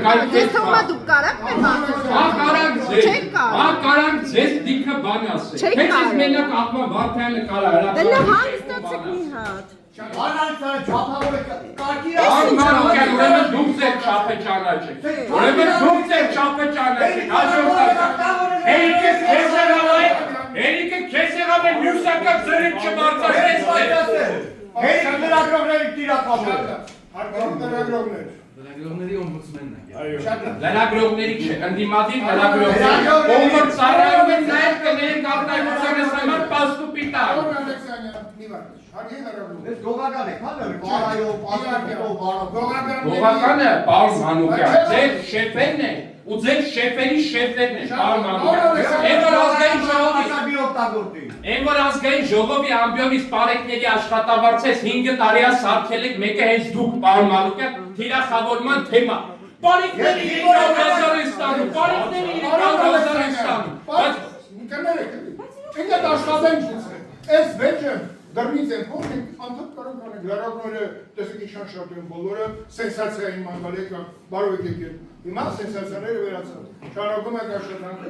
Ես թողումա դուք կարաք մեր կարանք ձեզ դիքը բան ասել։ Թե ես մենակ աղբա Վարդյանը կարա հրապարակել։ Դե հանգստացեք մի հատ։ Անանցանը չափավոր կարգի Արմանուկյան, ուրեմն դուք ձեր չափը ճանաչեք։ Ուրեմն դուք ձեր չափը ճանաչեք։ Հերիքը քեզ եղավ է մյուսակը ձերին չբարձրացնես։ Հերիք լրագրողների տիրակալները։ Լրագրողների օմբուդսմենն է։ Լրագրողների չէ, ընդդիմադիր լրագրողների։ Ովքեր ծառայում են նաև կներեք արտահայտությանը համար պաստուպի տակ։ Ես գողական եք, հա՞, բարայով, պաստուպիտով, բարով։ Գողականը, պարոն Մանուկյան, ձեր շեֆերն է, ու ձեր շեֆերի շեֆերն է, պարոն Մանուկյան։ Են որ ազգային ժողովի ամբյոնից պարեկների աշխատավարձես 5 տարի սարքել եք, մեկը հենց դուք, պարոն Մանուկյան, թիրախավորման թեմա։ Պարեկների 500,000 են ստանում, պարեկների 500,000 են ստանում։ Ինքը աշխատենք այս վեճը դրնից են փոխենք, անդադ կարող կանենք լրագրողները տեսեք ինչան շատ են բոլորը սենսացիային մանգալի կամ բարով եք եկել։ Հիմա սենսացիաները վերացան։ Շարունակում եք աշխատանքը։